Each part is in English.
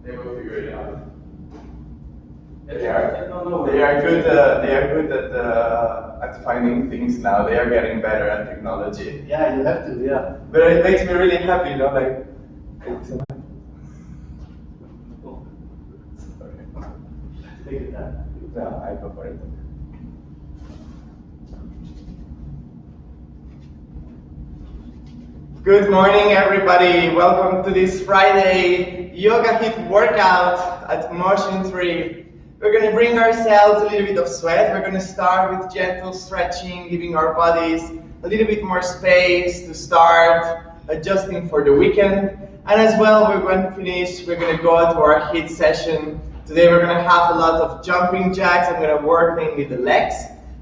They will figure it out. They are good. They are good at finding things now. They are getting better at technology. Yeah, you have to. Yeah. But it makes me really happy, you know, like. It's, Oh. Take it down. no, I go for it. Good morning, everybody. Welcome to this Friday yoga HIIT workout at Motion3. We're going to bring ourselves a little bit of sweat. We're going to start with gentle stretching, giving our bodies a little bit more space to start adjusting for the weekend. And as well, we're going to finish, we're going to go to our HIIT session. Today we're going to have a lot of jumping jacks. I'm going to work mainly the legs.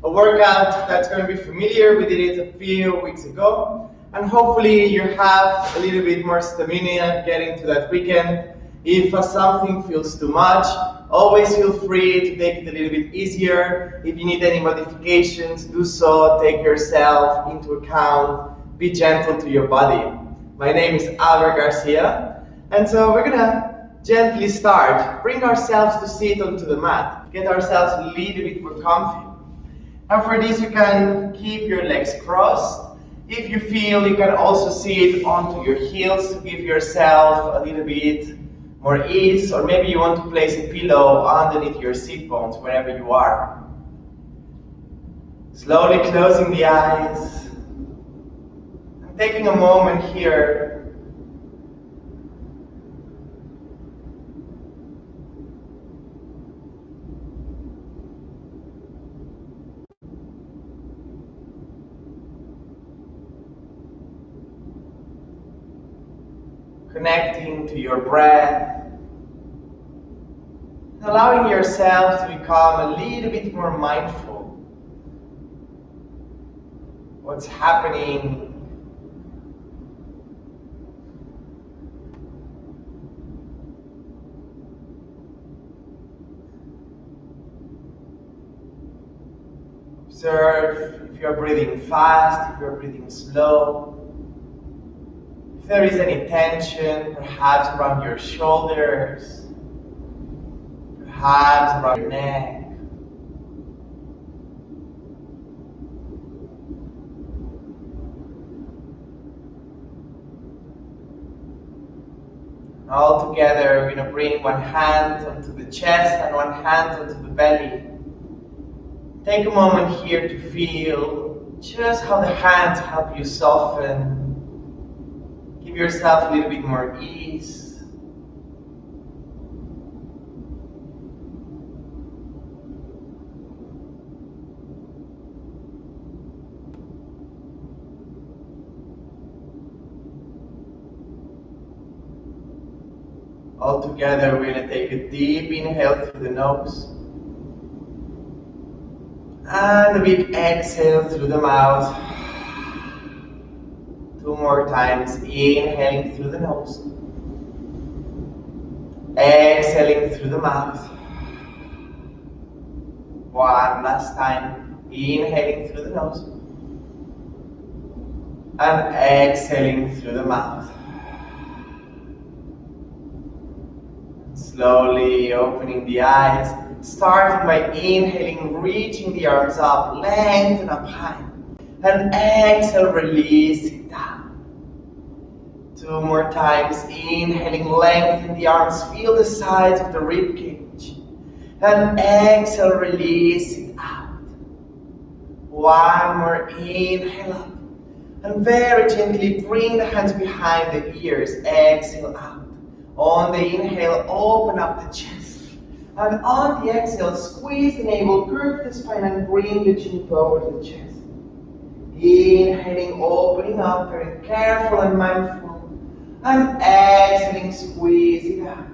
A workout that's going to be familiar. We did it a few weeks ago. And hopefully you have a little bit more stamina getting to that weekend. If something feels too much, always feel free to take it a little bit easier. If you need any modifications, do so. Take yourself into account. Be gentle to your body. My name is Albert Garcia. And so we're going to gently start. Bring ourselves to sit onto the mat. Get ourselves a little bit more comfy. And for this, you can keep your legs crossed. If you feel, you can also sit onto your heels to give yourself a little bit more ease, or maybe you want to place a pillow underneath your seat bones, wherever you are. Slowly closing the eyes, and taking a moment here connecting to your breath, allowing yourself to become a little bit more mindful. What's happening observe if you're breathing fast, if you're breathing slow. If there is any tension, perhaps around your shoulders, perhaps around your neck. All together, we're going to bring one hand onto the chest and one hand onto the belly. Take a moment here to feel just how the hands help you soften. Give yourself a little bit more ease. All together, we're going to take a deep inhale through the nose. And a big exhale through the mouth. 2 more times, inhaling through the nose, exhaling through the mouth. 1 last time, inhaling through the nose, and exhaling through the mouth. Slowly opening the eyes, starting by inhaling, reaching the arms up, lengthen up high, and exhale, release it down. 2 more times, inhaling, lengthen the arms, feel the sides of the rib cage, and exhale, release it out. 1 more inhale up, and very gently bring the hands behind the ears, exhale out. On the inhale, open up the chest, and on the exhale, squeeze the navel, curve the spine, and bring the chin toward the chest. Inhaling, opening up, very careful and mindful. And exhaling, squeeze it out.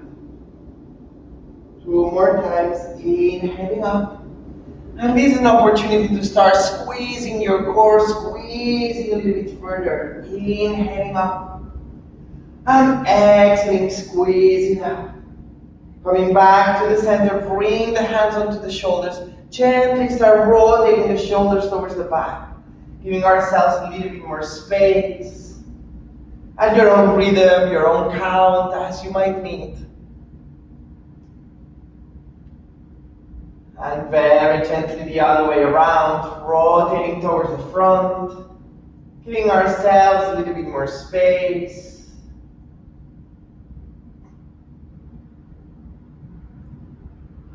2 more times, inhaling up. And this is an opportunity to start squeezing your core, squeezing a little bit further. Inhaling up. And exhaling, squeezing out. Coming back to the center, bring the hands onto the shoulders. Gently start rotating the shoulders towards the back. Giving ourselves a little bit more space. At your own rhythm, your own count, as you might need. And very gently the other way around, rotating towards the front, giving ourselves a little bit more space.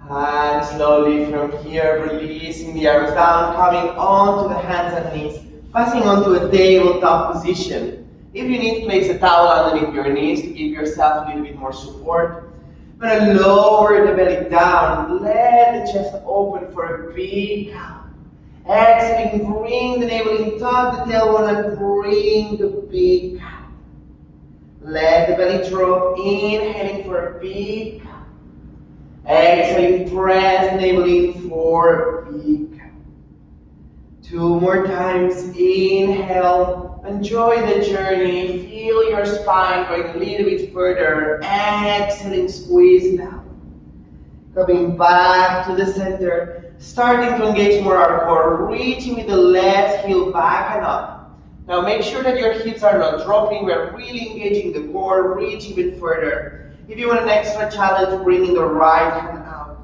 And slowly from here, releasing the arms down, coming onto the hands and knees, passing onto a tabletop position. If you need, place a towel underneath your knees to give yourself a little bit more support. I'm going to lower the belly down, let the chest open for a big count. Exhaling, bring the navel in, tuck the tailbone and bring the big count. Let the belly drop, inhaling for a big count. Exhaling, press the navel in for a big count. 2 more times, inhale, enjoy the journey, feel your spine going a little bit further, exhaling, squeeze down. Coming back to the center, starting to engage more our core, reaching with the left heel back and up. Now make sure that your hips are not dropping, we're really engaging the core, reach even further. If you want an extra challenge, bringing the right hand out.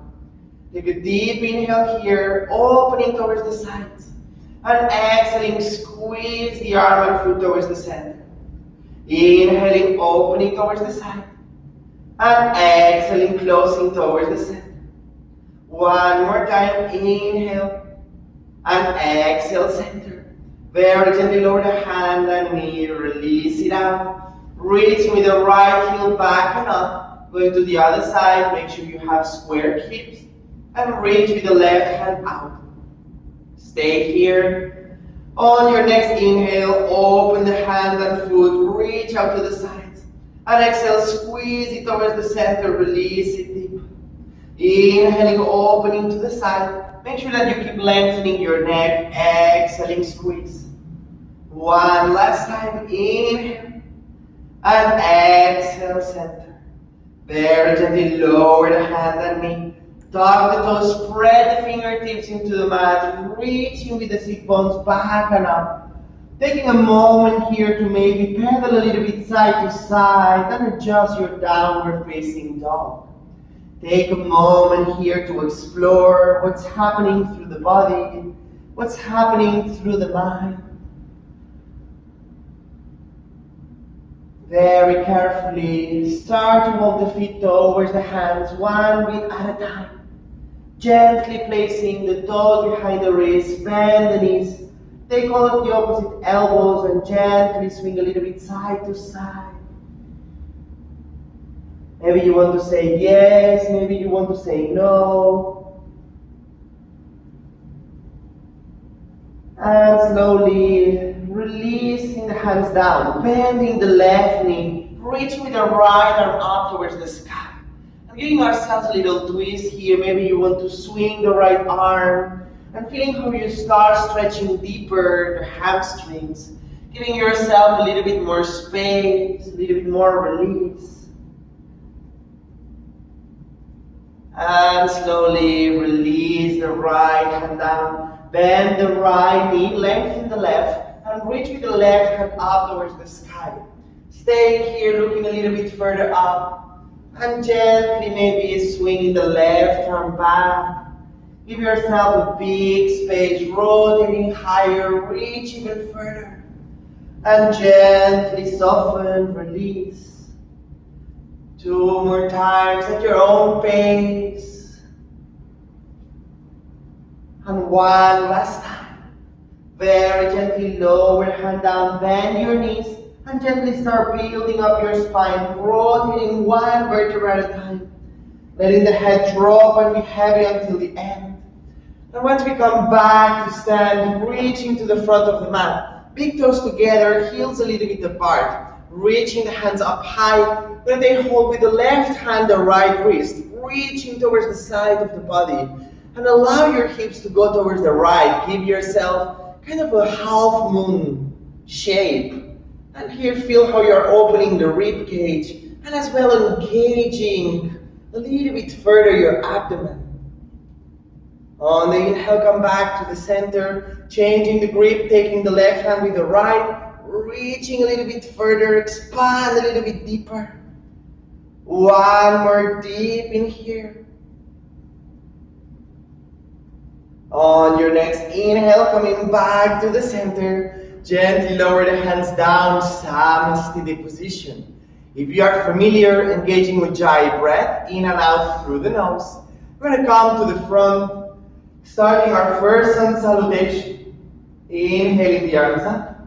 Take a deep inhale here, opening towards the sides. And exhaling, squeeze the arm and foot towards the center. Inhaling, opening towards the side. And exhaling, closing towards the center. 1 more time, inhale. And exhale, center. Very gently lower the hand and knee, release it out. Reaching with the right heel back and up. Going to the other side, make sure you have square hips. And reach with the left hand out. Stay here. On your next inhale, open the hand and foot, reach out to the sides. And exhale, squeeze it towards the center, release it deep. Inhaling, opening to the side. Make sure that you keep lengthening your neck. Exhaling, squeeze. 1 last time, inhale. And exhale, center. Very gently lower the hand and knee. Tuck the toes, spread the fingertips into the mat, reaching with the sit bones back and up. Taking a moment here to maybe pedal a little bit side to side and adjust your downward facing dog. Take a moment here to explore what's happening through the body, what's happening through the mind. Very carefully, start to walk the feet towards the hands, 1 beat at a time. Gently placing the toes behind the wrists, bend the knees. Take all of the opposite elbows and gently swing a little bit side to side. Maybe you want to say yes, maybe you want to say no. And slowly releasing the hands down, bending the left knee, reaching with the right arm up towards the sky. And giving ourselves a little twist here. Maybe you want to swing the right arm and feeling how you start stretching deeper the hamstrings, giving yourself a little bit more space, a little bit more release. And slowly release the right hand down, bend the right knee, lengthen the left, and reach with the left hand up towards the sky. Stay here looking a little bit further up. And gently maybe swinging the left arm back. Give yourself a big space, rotating higher, reach even further. And gently soften, release. 2 more times at your own pace. And 1 last time. Very gently lower hand down, bend your knees. And gently start building up your spine, rotating 1 vertebra at a time. Letting the head drop and be heavy until the end. And once we come back to stand, reaching to the front of the mat. Big toes together, heels a little bit apart. Reaching the hands up high. Then they hold with the left hand the right wrist. Reaching towards the side of the body. And allow your hips to go towards the right. Give yourself kind of a half moon shape. And here feel how you're opening the rib cage and as well engaging a little bit further your abdomen. On the inhale, come back to the center, changing the grip, taking the left hand with the right, reaching a little bit further, expand a little bit deeper. 1 more deep in here. On your next inhale, coming back to the center, gently lower the hands down, Samastiti position. If you are familiar engaging with Ujjayi breath, in and out through the nose, we're going to come to the front, starting our first sun salutation. Inhaling the arms up,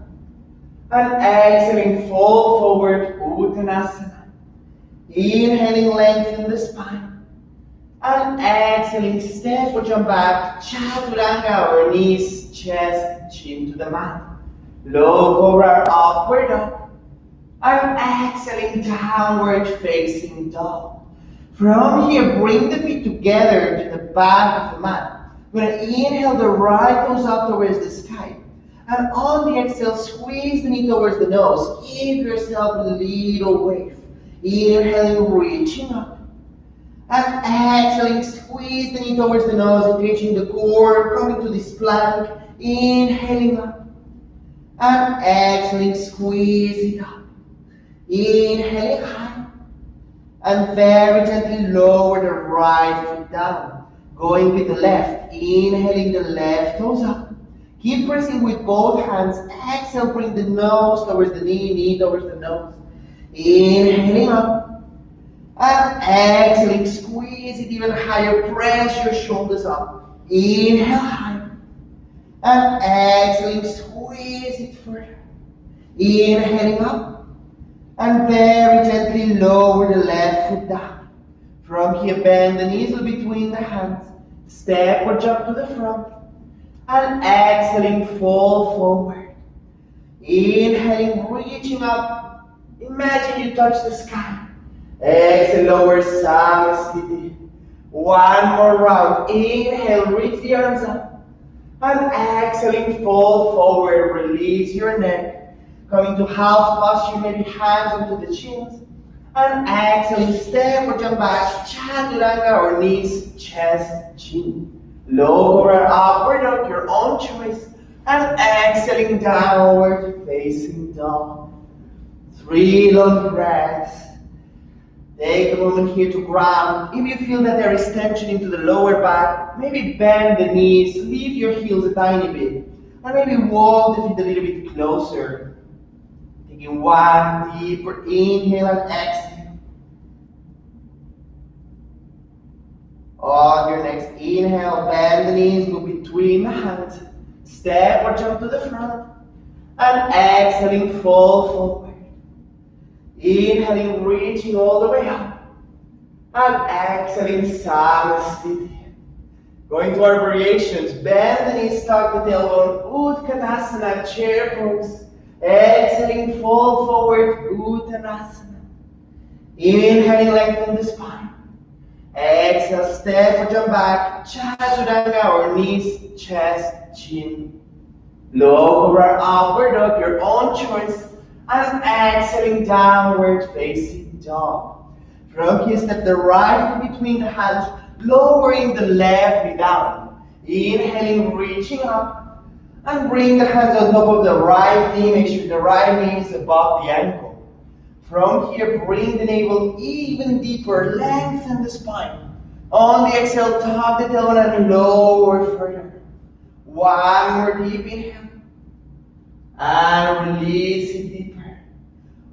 and exhaling, fall forward, Uttanasana. Inhaling, lengthen the spine. And exhaling, step or jump back, Chaturanga, or knees, chest, chin to the mat. Low cobra, upward dog. And exhaling, downward facing dog. From here, bring the feet together to the back of the mat. We're going to inhale, the right goes up towards the sky. And on the exhale, squeeze the knee towards the nose. Give yourself a little wave. Inhaling, reaching up. And exhaling, squeeze the knee towards the nose, engaging the core, coming to this plank. Inhaling up. And exhaling, squeeze it up. Inhaling high. And very gently lower the right foot down. Going with the left. Inhaling, the left toes up. Keep pressing with both hands. Exhale, bring the nose towards the knee, knee towards the nose. Inhaling up. And exhaling, squeeze it even higher. Press your shoulders up. Inhale high. And exhaling, squeeze it further. Inhaling up. And very gently lower the left foot down. From here, bend the knees between the hands. Step or jump to the front. And exhaling, fall forward. Inhaling, reaching up. Imagine you touch the sky. Exhale, lower, Samastiti. One more round. Inhale, reach the arms up. And exhaling, fall forward. Release your neck. Coming to half posture, maybe hands onto the chins. And exhaling, step or jump back. Chaturanga, or knees, chest, chin. Lower or upward dog, your own choice. And exhaling, downward facing dog. 3 long breaths. Take a moment here to ground. If you feel that there is tension into the lower back, maybe bend the knees, lift your heels a tiny bit, or maybe walk the feet a little bit closer. Taking one deeper inhale and exhale. On your next inhale, bend the knees, go between the hands, step or jump to the front, and exhaling, fall forward. Inhaling, reaching all the way up. And exhaling, Samastiti. Going to our variations. Bend the knees, tuck the tailbone. Uttanasana, chair pose. Exhaling, fall forward. Uttanasana. Inhaling, lengthen the spine. Exhale, step or jump back. Chaturanga, or knees, chest, chin. Low cobra, upward dog, your own choice. And exhaling, downward facing dog. From here, step the right foot between the hands, lowering the left knee down. Inhaling, reaching up. And bring the hands on top of the right knee. Make sure the right knee is above the ankle. From here, bring the navel even deeper. Lengthen the spine. On the exhale, tuck the tailbone and lower further. One more deep inhale. And release it deeper.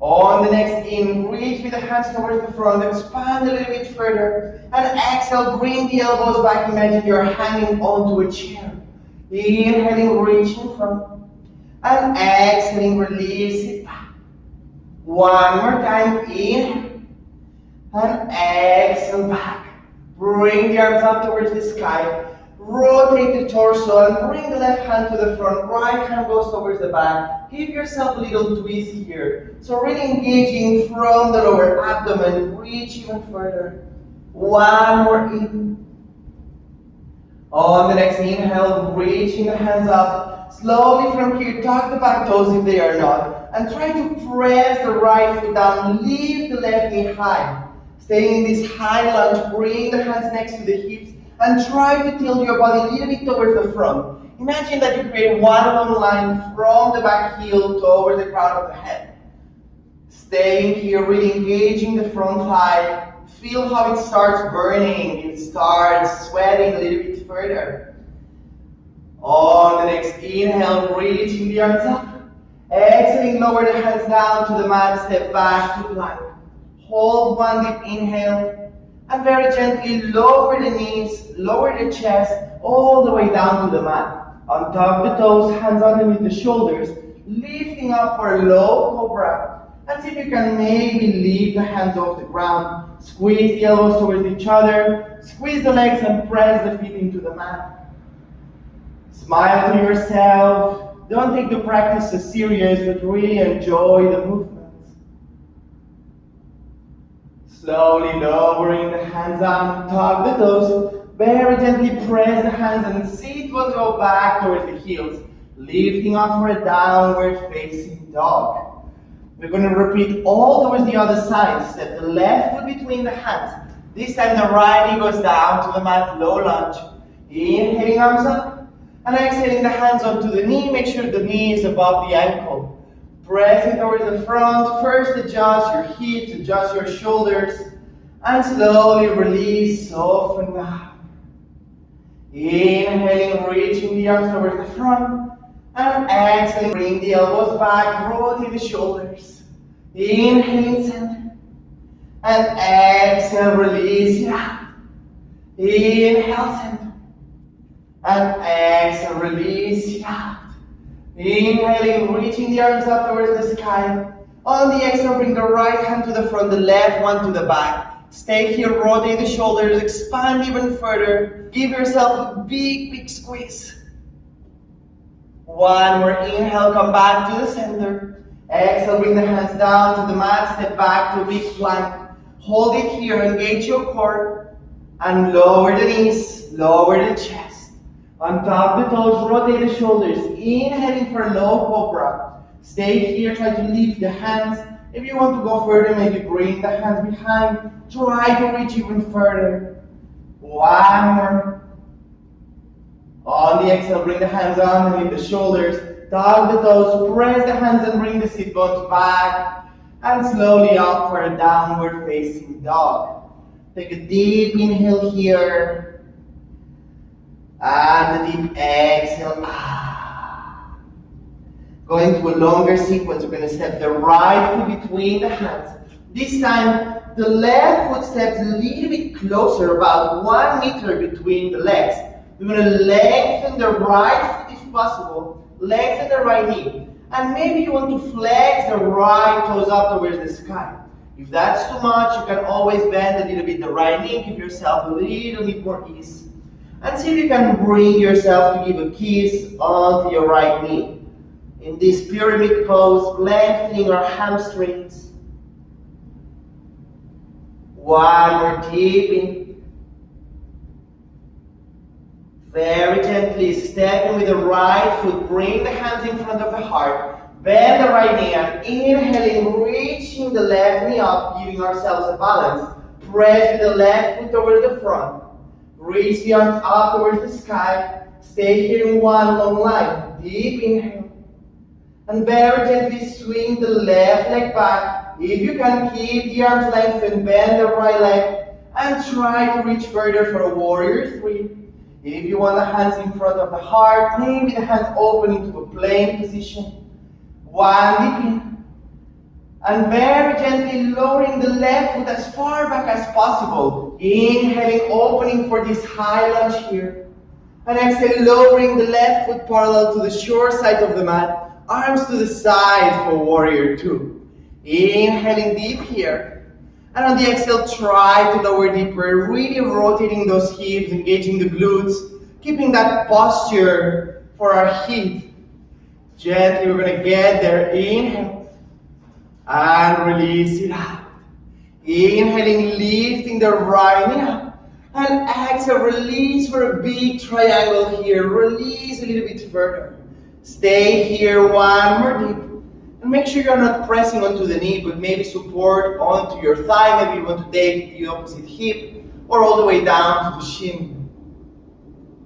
On the next in, reach with the hands towards the front, expand a little bit further. And exhale, bring the elbows back. Imagine you're hanging onto a chair. Inhaling, reaching front. And exhaling, release it back. One more time, inhale. And exhale back. Bring the arms up towards the sky. Rotate the torso and bring the left hand to the front. Right hand goes towards the back. Give yourself a little twist here. So really engaging from the lower abdomen. Reach even further. One more in. On the next inhale, reaching the hands up. Slowly from here, tuck the back toes if they are not. And try to press the right foot down. Lift the left knee high. Staying in this high lunge. Bring the hands next to the hips. And try to tilt your body a little bit towards the front. Imagine that you create one long line from the back heel towards the crown of the head. Staying here, really engaging the front thigh. Feel how it starts burning. It starts sweating a little bit further. On the next inhale, reaching the arms up. Exhaling, lower the hands down to the mat, step back to plank. Hold one deep inhale, and very gently lower the knees, lower the chest, all the way down to the mat. Untug the toes, hands underneath the shoulders, lifting up for a low cobra. And see if you can maybe leave the hands off the ground. Squeeze the elbows towards each other, squeeze the legs and press the feet into the mat. Smile to yourself. Don't take the practice so serious, but really enjoy the movements. Slowly lowering the hands down, tuck the toes. Very gently press the hands and seat will go back towards the heels. Lifting up for a downward facing dog. We're going to repeat all towards the other side. Step the left foot between the hands. This time the right knee goes down to the mat, low lunge. Inhaling, arms up. And exhaling the hands onto the knee, make sure the knee is above the ankle. Press it towards the front. First adjust your hips, adjust your shoulders, and slowly release, soften down. Inhaling, reaching the arms towards the front, and exhaling, bring the elbows back, rotate the shoulders. Inhaling, center, and exhale, release it out. Inhale, center. And exhale, release it out. Inhaling, reaching the arms up towards the sky. On the exhale, bring the right hand to the front, the left one to the back. Stay here, rotate the shoulders, expand even further. Give yourself a big, big squeeze. One more inhale, come back to the center. Exhale, bring the hands down to the mat, step back to a big plank. Hold it here, engage your core. And lower the knees, lower the chest. Untug the toes, rotate the shoulders, inhaling for a low cobra. Stay here, try to lift the hands. If you want to go further, maybe bring the hands behind. Try to reach even further. One more. On the exhale, bring the hands underneath the shoulders. Tug the toes, press the hands and bring the sit bones back. And slowly up for a downward facing dog. Take a deep inhale here. And a deep exhale. Going to a longer sequence, we're going to step the right foot between the hands. This time, the left foot steps a little bit closer, about 1 meter between the legs. We're going to lengthen the right foot if possible, lengthen the right knee. And maybe you want to flex the right toes up towards the sky. If that's too much, you can always bend a little bit the right knee, give yourself a little bit more ease. And see if you can bring yourself to give a kiss onto your right knee. In this pyramid pose, lengthening our hamstrings. One more deep in. Very gently stepping with the right foot, bring the hands in front of the heart. Bend the right knee and inhaling, reaching the left knee up, giving ourselves a balance. Press the left foot towards the front. Reach the arms up towards the sky. Stay here in one long line. Deep inhale. And very gently swing the left leg back. If you can, keep the arms lengthened, bend the right leg, and try to reach further for a warrior 3. If you want the hands in front of the heart, maybe the hands open into a plank position. One deep in. And very gently lowering the left foot as far back as possible. Inhaling, opening for this high lunge here. And exhale, lowering the left foot parallel to the short side of the mat. Arms to the side for warrior 2. Inhaling deep here. And on the exhale, try to lower deeper, really rotating those hips, engaging the glutes, keeping that posture for our HIIT. Gently, we're going to get there. Inhale. And release it out. Inhaling, lifting the right knee up. And exhale, release for a big triangle here. Release a little bit further. Stay here, one more deep. And make sure you're not pressing onto the knee, but maybe support onto your thigh. Maybe you want to take the opposite hip, or all the way down to the shin.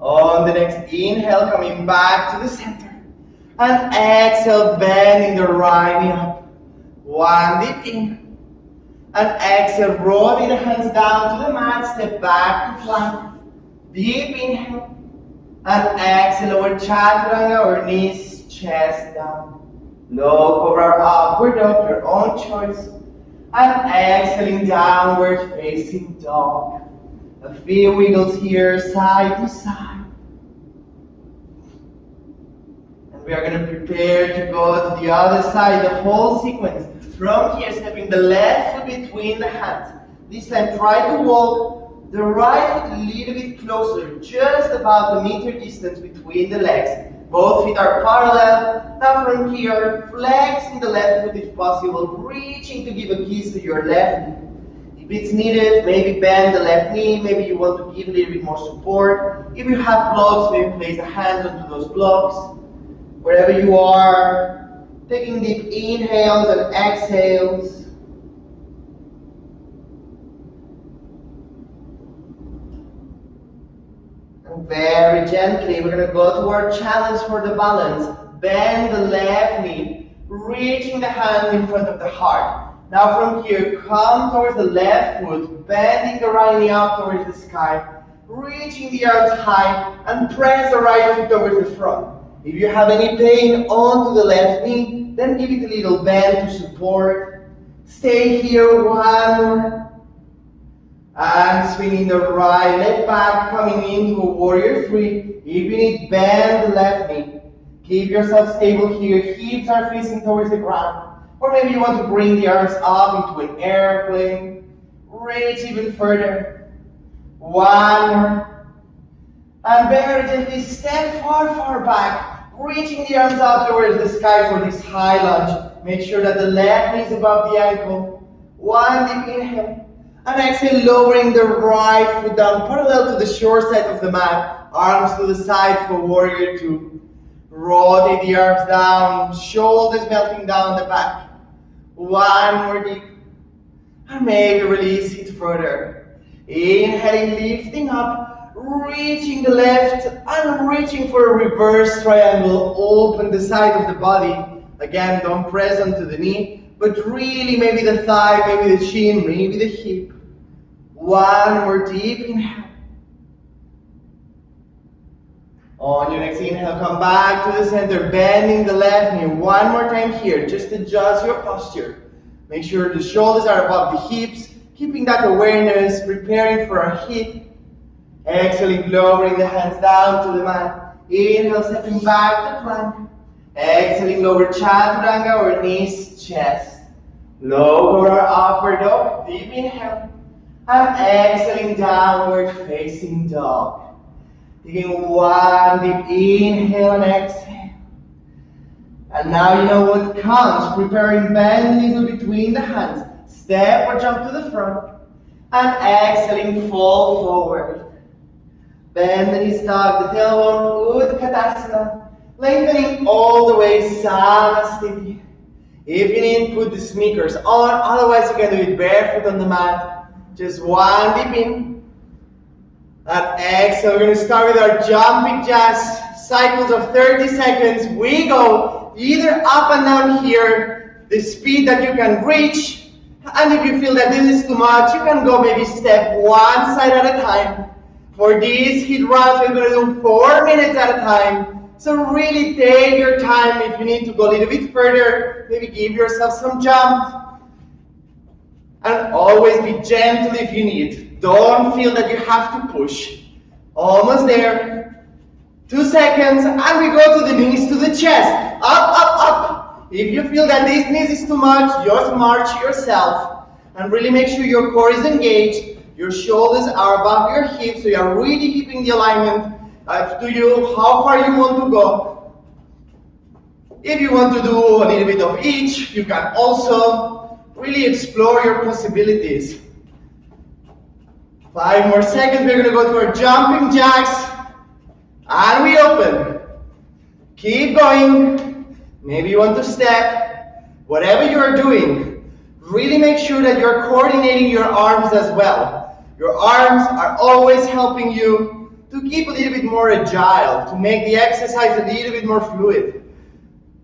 On the next inhale, coming back to the center. And exhale, bending the right knee up. One deep in. And exhale, rolling the hands down to the mat, step back to plank. Deep inhale. And exhale, lower chaturanga or knees, chest down. Low cobra, upward dog, your own choice. And exhaling, downward facing dog. A few wiggles here, side to side. And we are going to prepare to go to the other side, the whole sequence. From here, stepping the left foot between the hands. This time, try to walk the right foot a little bit closer, just about a meter distance between the legs. Both feet are parallel. Now from here, flexing the left foot if possible, reaching to give a kiss to your left knee. If it's needed, maybe bend the left knee, maybe you want to give a little bit more support. If you have blocks, maybe place the hands onto those blocks. Wherever you are, taking deep inhales and exhales. And very gently, we're going to go to our challenge for the balance. Bend the left knee, reaching the hand in front of the heart. Now from here, come towards the left foot, bending the right knee up towards the sky, reaching the arms high, and press the right foot towards the front. If you have any pain onto the left knee, then give it a little bend to support. Stay here, one more. And swinging the right leg back, coming into a warrior three. If you need, bend the left knee. Keep yourself stable here, hips are facing towards the ground. Or maybe you want to bring the arms up into an airplane. Reach even further. One more. And very gently step far, far back. Reaching the arms up towards the sky for this high lunge. Make sure that the left knee is above the ankle. One deep inhale. And exhale, lowering the right foot down, parallel to the short side of the mat. Arms to the side for warrior two. Rotate the arms down, shoulders melting down the back. One more deep. And maybe release it further. Inhaling, lifting up, reaching the left, and reaching for a reverse triangle. Open the side of the body. Again, don't press onto the knee, but really maybe the thigh, maybe the shin, maybe the hip. One more deep inhale. On your next inhale, come back to the center, bending the left knee. One more time here, just adjust your posture. Make sure the shoulders are above the hips, keeping that awareness, preparing for a HIIT. Exhaling, lowering the hands down to the mat. Inhale, stepping back to plank. Exhaling, lower chaturanga or knees, chest. Lower upward dog, deep inhale. And exhaling, downward facing dog. Taking one deep inhale and exhale. And now you know what counts. Preparing bend a little between the hands. Step or jump to the front. And exhaling, fall forward. Bend the knees, tuck the tailbone, Utkatasana. Lengthening all the way, Samasthiti. If you need, put the sneakers on. Otherwise, you can do it barefoot on the mat. Just one deep in. And exhale, we're going to start with our jumping jacks, cycles of 30 seconds. We go either up and down here, the speed that you can reach. And if you feel that this is too much, you can go maybe step one side at a time. For these HIIT runs, we're going to do 4 minutes at a time. So really take your time. If you need to go a little bit further, maybe give yourself some jumps. And always be gentle if you need. Don't feel that you have to push. Almost there. 2 seconds, and we go to the knees to the chest. Up, up, up. If you feel that this knees is too much, just march yourself. And really make sure your core is engaged. Your shoulders are above your hips, so you are really keeping the alignment. Up to you, how far you want to go. If you want to do a little bit of each, you can also really explore your possibilities. 5 more seconds, we're going to go to our jumping jacks. And we open. Keep going. Maybe you want to step. Whatever you are doing, really make sure that you're coordinating your arms as well. Your arms are always helping you to keep a little bit more agile, to make the exercise a little bit more fluid.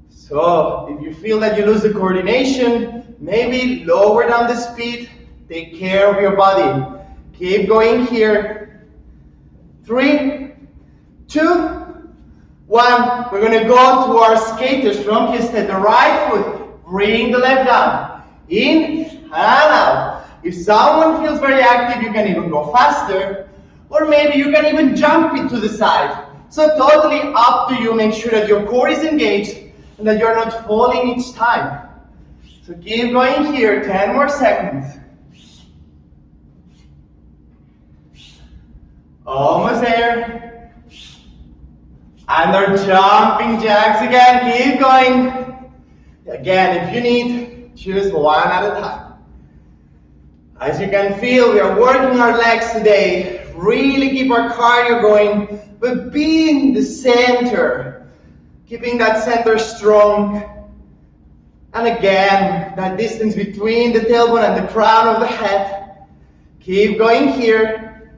So, if you feel that you lose the coordination, maybe lower down the speed. Take care of your body. Keep going here. 3, 2, 1. We're going to go to our skaters. From here, step the right foot, bring the left down, in and out. If someone feels very active, you can even go faster, or maybe you can even jump it to the side. So totally up to you. Make sure that your core is engaged and that you're not falling each time. So keep going here, 10 more seconds. Almost there. And our jumping jacks again, keep going. Again, if you need, choose one at a time. As you can feel, we are working our legs today. Really keep our cardio going, but be in the center. Keeping that center strong. And again, that distance between the tailbone and the crown of the head. Keep going here.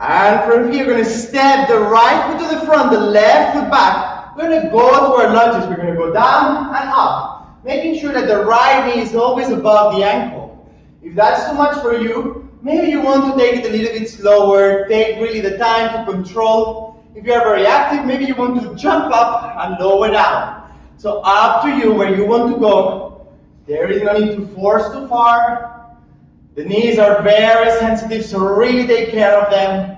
And from here, you're going to step the right foot to the front, the left foot back. We're going to go to our lunges. We're going to go down and up, making sure that the right knee is always above the ankle. If that's too much for you, maybe you want to take it a little bit slower, take really the time to control. If you are very active, maybe you want to jump up and lower down. So up to you where you want to go. There is no need to force too far. The knees are very sensitive, so really take care of them.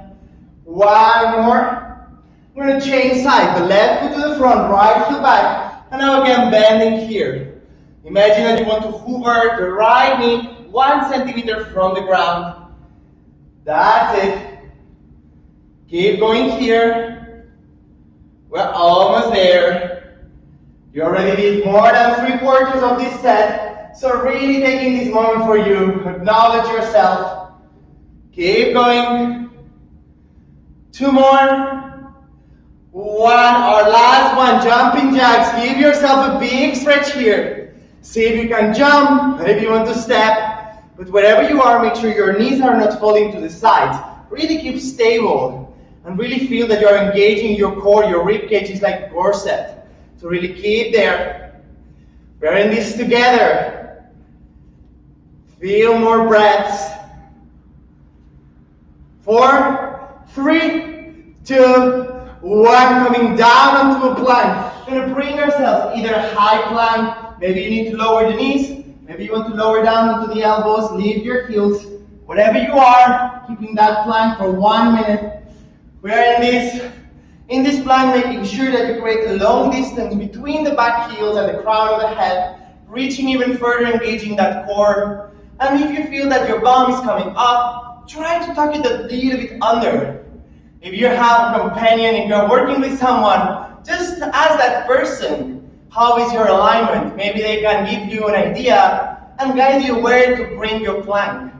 One more. We're going to change side. The left foot to the front, right foot back. And now again, bending here. Imagine that you want to hover the right knee 1 centimeter from the ground. That's it. Keep going here. We're almost there. You already did more than 3/4 of this set. So really taking this moment for you. Acknowledge yourself. Keep going. 2 more. 1. Our last one. Jumping jacks. Give yourself a big stretch here. See if you can jump. Maybe you want to step. But wherever you are, make sure your knees are not falling to the sides. Really keep stable. And really feel that you're engaging your core. Your rib cage is like a corset. So really keep there. We're in this together. Feel more breaths. 4, 3, 2, 1. Coming down onto a plank. We're going to bring ourselves either a high plank. Maybe you need to lower the knees. Maybe you want to lower down onto the elbows. Leave your heels. Whatever you are, keeping that plank for 1 minute. We're in this plank, making sure that you create a long distance between the back heels and the crown of the head, reaching even further, engaging that core. And if you feel that your bum is coming up, try to tuck it a little bit under. If you have a companion, if you're working with someone, just ask that person, how is your alignment? Maybe they can give you an idea and guide you where to bring your plank.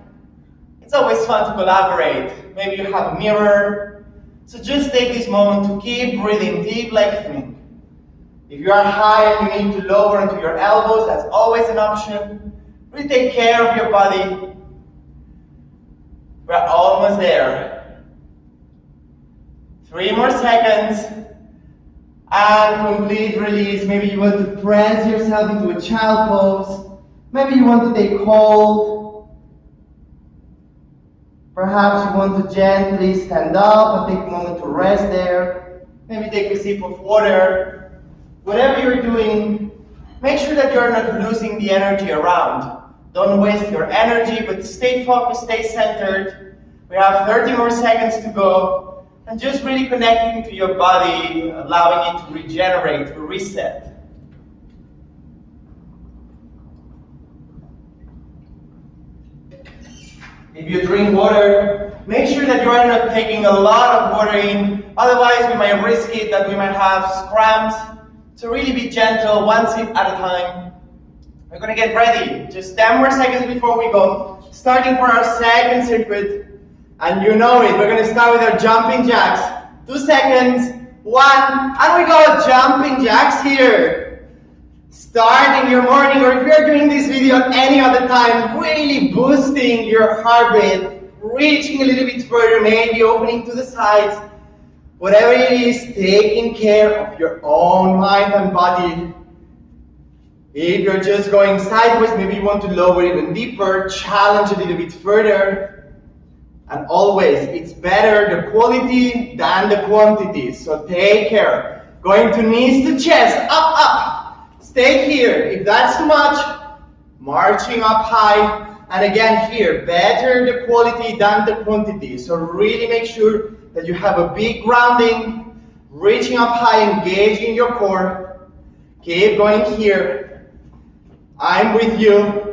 It's always fun to collaborate. Maybe you have a mirror. So just take this moment to keep breathing, deep lengthening. If you are high and you need to lower into your elbows, that's always an option. Really take care of your body. We're almost there. 3 more seconds. And complete release. Maybe you want to press yourself into a child pose. Maybe you want to take hold. Perhaps you want to gently stand up and take a moment to rest there. Maybe take a sip of water. Whatever you're doing, make sure that you're not losing the energy around. Don't waste your energy, but stay focused, stay centered. We have 30 more seconds to go. And just really connecting to your body, allowing it to regenerate, to reset. If you drink water, make sure that you are not taking a lot of water in. Otherwise, we might risk it that we might have cramps. So really be gentle, 1 sip at a time. We're going to get ready. Just 10 more seconds before we go. Starting for our second circuit. And you know it. We're going to start with our jumping jacks. 2 seconds. 1. And we go jumping jacks here. Starting your morning, or if you're doing this video any other time, really boosting your heart rate, reaching a little bit further, maybe opening to the sides. Whatever it is, taking care of your own mind and body. If you're just going sideways, maybe you want to lower even deeper, challenge a little bit further. And always, it's better the quality than the quantity. So take care. Going to knees to chest, up, up. Stay here. If that's too much, marching up high. And again here, better the quality than the quantity. So really make sure that you have a big grounding, reaching up high, engaging your core. Keep going here. I'm with you.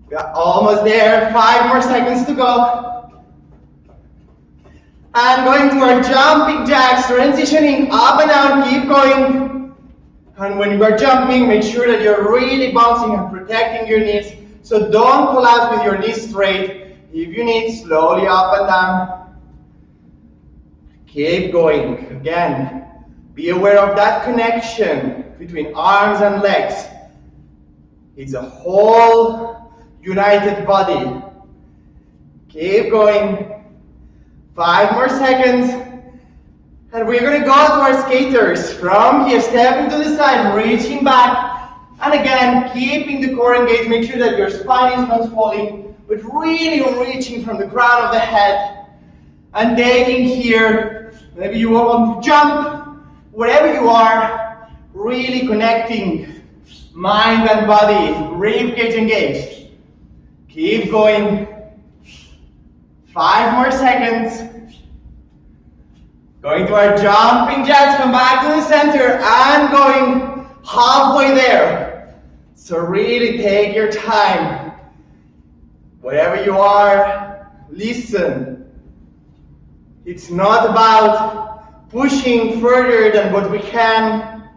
We are almost there, 5 more seconds to go. And going to our jumping jacks, transitioning up and down, keep going. And when you are jumping, make sure that you're really bouncing and protecting your knees. So don't collapse with your knees straight. If you need, slowly up and down. Keep going. Again, be aware of that connection between arms and legs. It's a whole united body. Keep going. 5 more seconds. And we're going to go to our skaters. From here, stepping to the side, reaching back. And again, keeping the core engaged. Make sure that your spine is not falling, but really reaching from the crown of the head. And taking here, maybe you want to jump, wherever you are, really connecting mind and body, rib cage engaged. Keep going. 5 more seconds. Going to our jumping jacks, come back to the center and going halfway there. So really take your time. Wherever you are, listen. It's not about pushing further than what we can.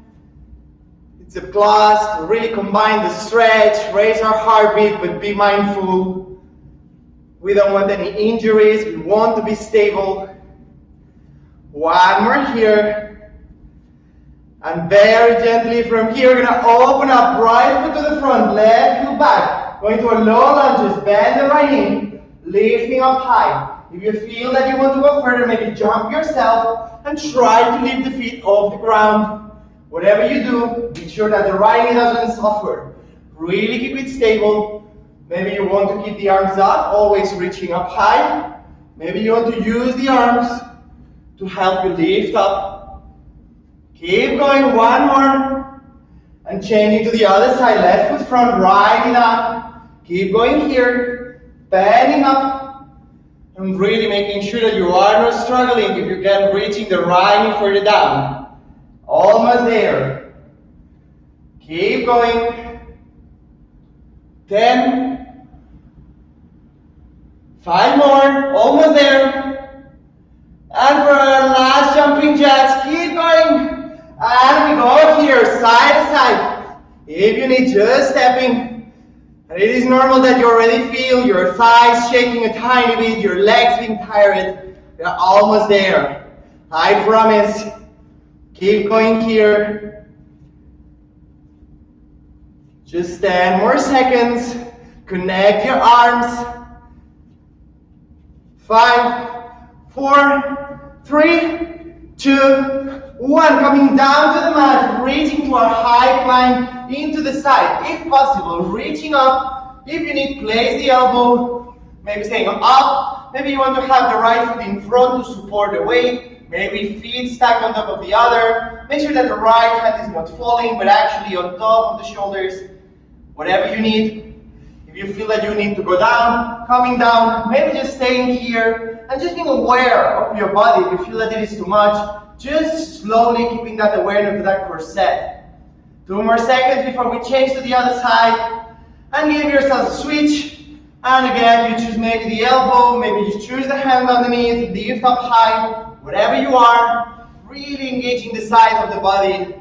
It's a class to really combine the stretch, raise our heartbeat, but be mindful. We don't want any injuries, we want to be stable. 1 more here. And very gently from here, we're going to open up right foot to the front, left foot back. Going to our low lunges, bend the right knee, lifting up high. If you feel that you want to go further, maybe jump yourself and try to lift the feet off the ground. Whatever you do, make sure that the right knee doesn't suffer. Really keep it stable. Maybe you want to keep the arms up, always reaching up high. Maybe you want to use the arms to help you lift up. Keep going, 1 more. And changing to the other side, left foot front, right knee down. Keep going here, bending up. And really making sure that you are not struggling if you can, reaching the right knee further down. Almost there. Keep going. 10. 5 more, almost there. And for our last jumping jacks, keep going. And we go here, side to side. If you need, just stepping. And it is normal that you already feel your thighs shaking a tiny bit, your legs being tired. We are almost there. I promise. Keep going here. Just 10 more seconds. Connect your arms. 5, 4, 3, 2, 1. Coming down to the mat, reaching to our high plank into the side. If possible, reaching up. If you need, place the elbow. Maybe staying up. Maybe you want to have the right foot in front to support the weight. Maybe feet stacked on top of the other. Make sure that the right hand is not falling, but actually on top of the shoulders. Whatever you need. If you feel that you need to go down, coming down, maybe just staying here and just being aware of your body. If you feel that it is too much, just slowly keeping that awareness of that core set. 2 more seconds before we change to the other side. And give yourself a switch. And again, you choose maybe the elbow, maybe you choose the hand underneath, lift up high, whatever you are, really engaging the side of the body.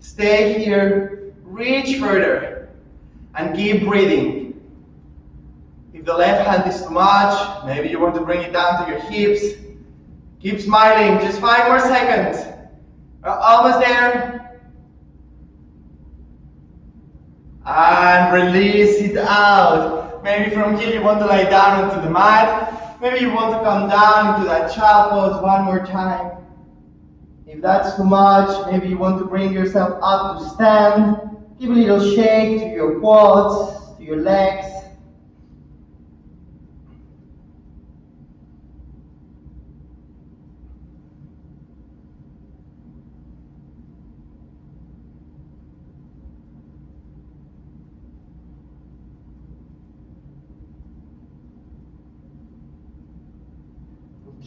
Stay here, reach further, and keep breathing. If the left hand is too much, maybe you want to bring it down to your hips. Keep smiling, just 5 more seconds. We're almost there. And release it out. Maybe from here you want to lie down onto the mat. Maybe you want to come down into that child pose 1 more time. If that's too much, maybe you want to bring yourself up to stand. Give a little shake to your quads, to your legs.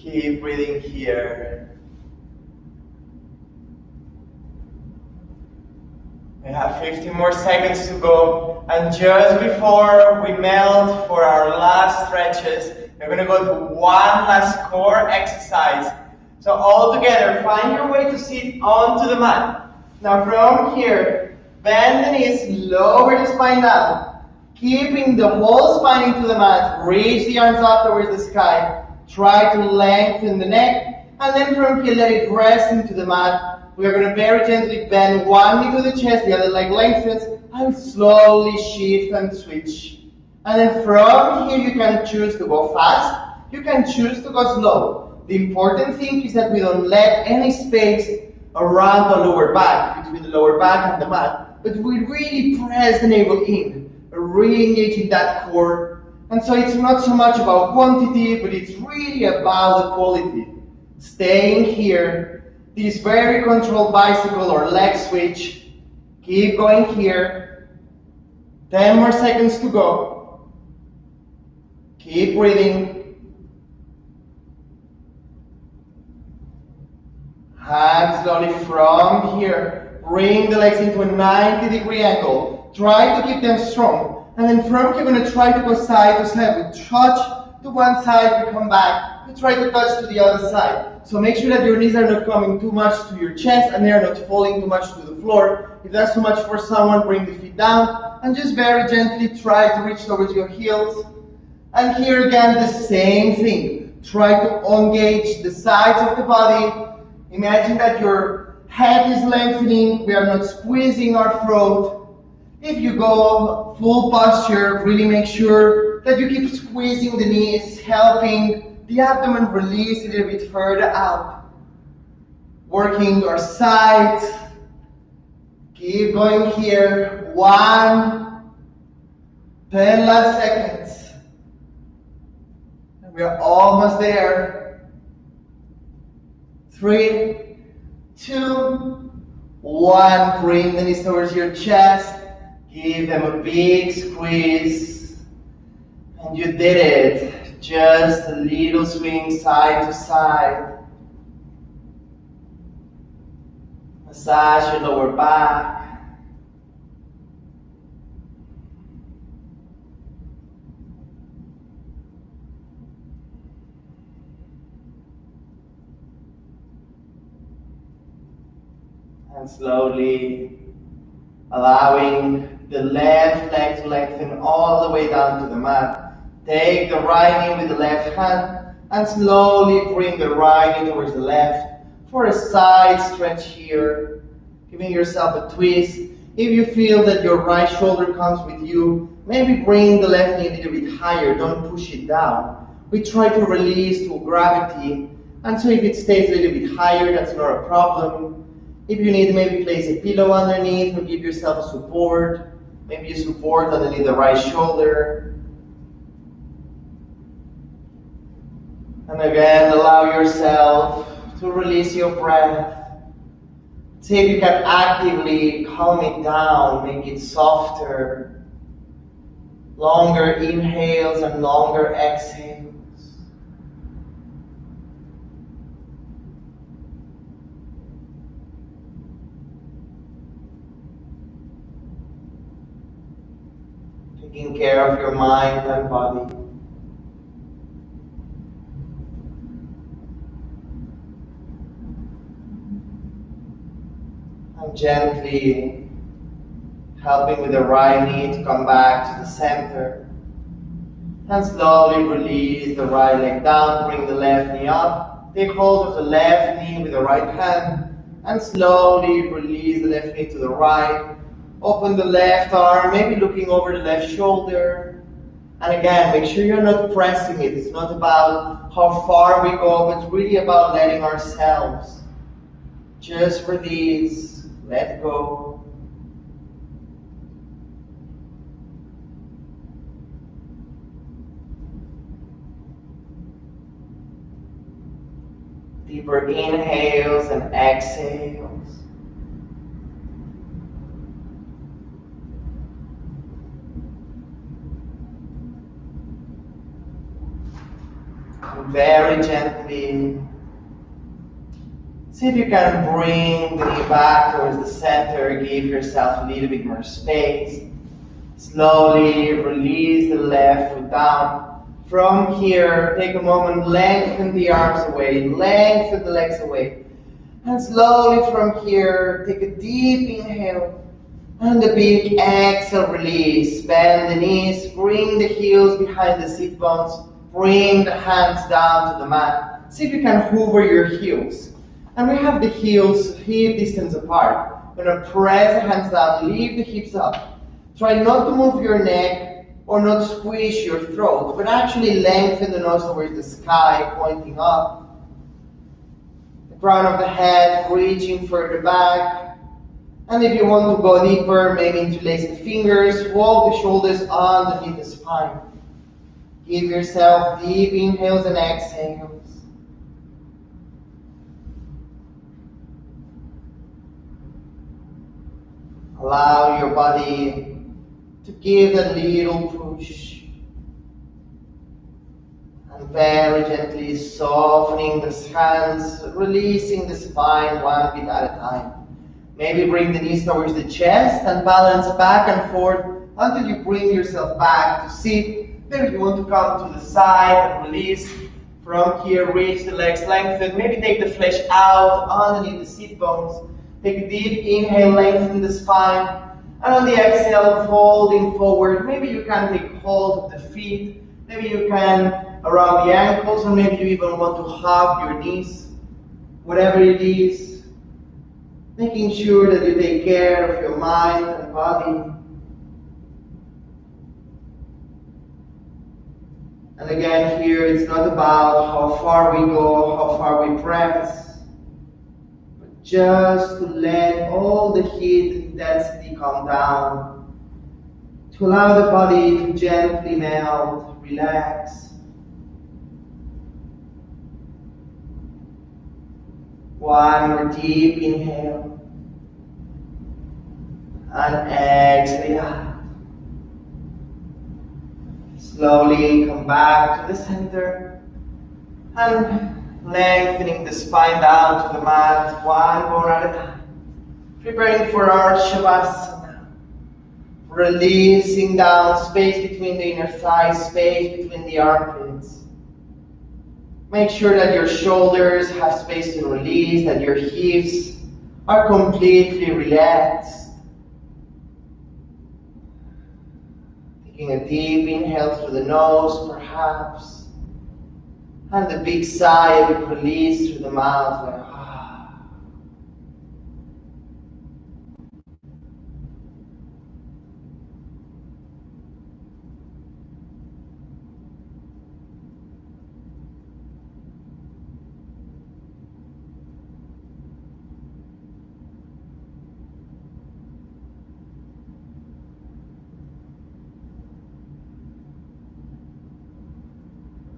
Keep breathing here. We have 15 more seconds to go. And just before we melt for our last stretches, we're going to go to one last core exercise. So all together, find your way to sit onto the mat. Now from here, bend the knees, lower the spine down. Keeping the whole spine into the mat, reach the arms up towards the sky. Try to lengthen the neck, and then from here, let it rest into the mat. We are going to very gently bend one knee to the chest, the other leg lengthens, and slowly shift and switch. And then from here, you can choose to go fast, you can choose to go slow. The important thing is that we don't let any space around the lower back, between the lower back and the mat, but we really press the navel in, re-engaging that core. And so it's not so much about quantity, but it's really about the quality. Staying here, this very controlled bicycle or leg switch. Keep going here. 10 more seconds to go. Keep breathing. Hands slowly from here. Bring the legs into a 90-degree angle. Try to keep them strong. And then from here, you're going to try to go side to side. We touch to one side, we come back. We try to touch to the other side. So make sure that your knees are not coming too much to your chest and they are not falling too much to the floor. If that's too much for someone, bring the feet down and just very gently try to reach towards your heels. And here again, the same thing. Try to engage the sides of the body. Imagine that your head is lengthening. We are not squeezing our throat. If you go full posture, really make sure that you keep squeezing the knees, helping the abdomen release a little bit further out. Working our sides. Keep going here. 1, 10 last seconds. And we are almost there. 3, 2, 1. Bring the knees towards your chest. Give them a big squeeze. And you did it. Just a little swing side to side. Massage your lower back. And slowly allowing the left leg to lengthen all the way down to the mat. Take the right knee with the left hand and slowly bring the right knee towards the left for a side stretch here. Giving yourself a twist. If you feel that your right shoulder comes with you, maybe bring the left knee a little bit higher. Don't push it down. We try to release to gravity. And so if it stays a little bit higher, that's not a problem. If you need, maybe place a pillow underneath or give yourself support. Maybe you support underneath the right shoulder. And again, allow yourself to release your breath. See if you can actively calm it down, make it softer. Longer inhales and longer exhales. Taking care of your mind and body. And gently helping with the right knee to come back to the center. And slowly release the right leg down, bring the left knee up. Take hold of the left knee with the right hand and slowly release the left knee to the right. Open the left arm, maybe looking over the left shoulder. And again, make sure you're not pressing it. It's not about how far we go, but really about letting ourselves just release, let go. Deeper inhales and exhales. And very gently, see if you can bring the knee back towards the center, give yourself a little bit more space. Slowly release the left foot down. From here, take a moment, lengthen the arms away, lengthen the legs away. And slowly from here, take a deep inhale. And a big exhale, release. Bend the knees, bring the heels behind the sit bones, bring the hands down to the mat. See if you can hover your heels. And we have the heels hip distance apart. We're gonna press the hands down, lift the hips up. Try not to move your neck or not squish your throat, but actually lengthen the nose towards the sky, pointing up. The crown of the head reaching further back. And if you want to go deeper, maybe interlacing fingers, walk the shoulders underneath the spine. Give yourself deep inhales and exhales. Allow your body to give a little push. And very gently softening the hands, releasing the spine one bit at a time. Maybe bring the knees towards the chest and balance back and forth until you bring yourself back to sit. Then you want to come to the side and release. From here, reach the legs lengthen. Maybe take the flesh out underneath the sit bones. Take a deep inhale, lengthen the spine. And on the exhale, folding forward. Maybe you can take hold of the feet. Maybe you can around the ankles, or maybe you even want to hug your knees. Whatever it is. Making sure that you take care of your mind and body. And again, here it's not about how far we go, how far we press, but just to let all the heat intensity come down, to allow the body to gently melt, relax. One more deep inhale and exhale. Slowly come back to the center and lengthening the spine down to the mat, one more at a time. Preparing for our Shavasana. Releasing down, space between the inner thighs, space between the armpits. Make sure that your shoulders have space to release, that your hips are completely relaxed. Taking a deep inhale through the nose, perhaps, and a big sigh of release through the mouth. Like,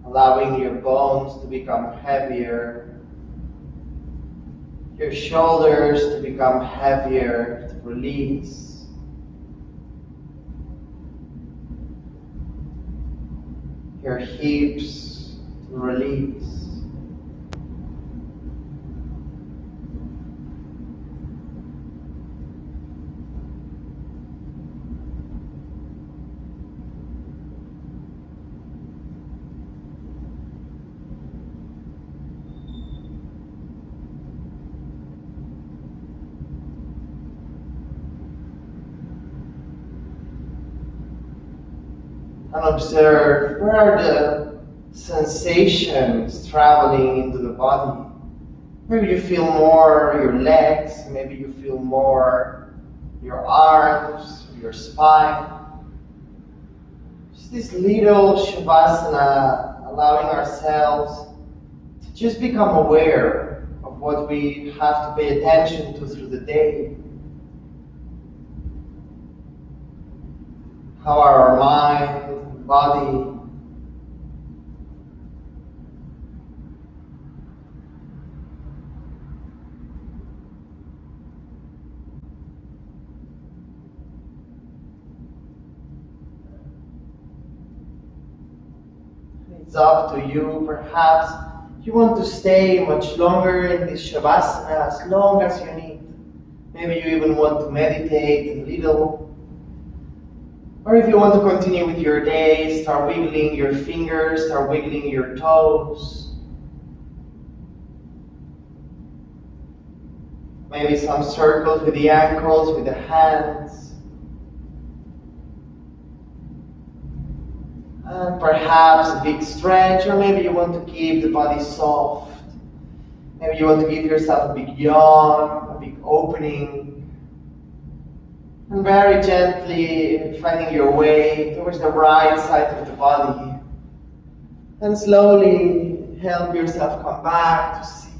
allowing your bones to become heavier, your shoulders to become heavier, to release. Your hips to release. And observe where are the sensations traveling into the body. Maybe you feel more your legs, maybe you feel more your arms, your spine. Just this little Shavasana, allowing ourselves to just become aware of what we have to pay attention to through the day. How are our mind, body, It's up to you. Perhaps you want to stay much longer in this Shavasana, as long as you need. Maybe you even want to meditate a little. Or if you want to continue with your day, start wiggling your fingers, start wiggling your toes. Maybe some circles with the ankles, with the hands. And perhaps a big stretch, or maybe you want to keep the body soft. Maybe you want to give yourself a big yawn, a big opening. And very gently finding your way towards the right side of the body. And slowly help yourself come back to sit.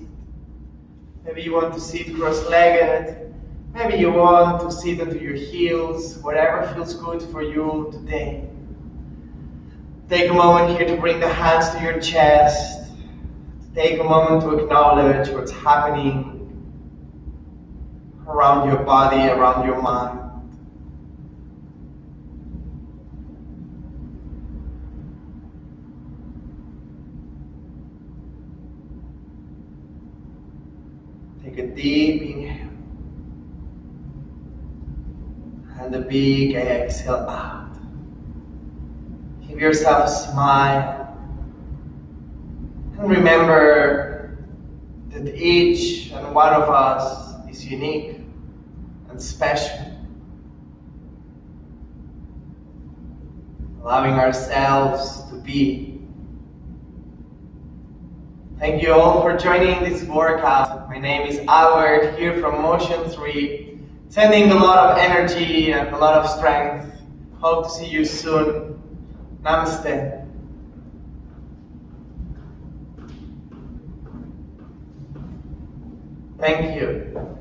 Maybe you want to sit cross-legged. Maybe you want to sit onto your heels, whatever feels good for you today. Take a moment here to bring the hands to your chest. Take a moment to acknowledge what's happening around your body, around your mind. Take a deep inhale and a big exhale out. Give yourself a smile and remember that each and one of us is unique and special. Allowing ourselves to be. Thank you all for joining this workout. My name is Albert, here from Motion3, sending a lot of energy and a lot of strength. Hope to see you soon. Namaste. Thank you.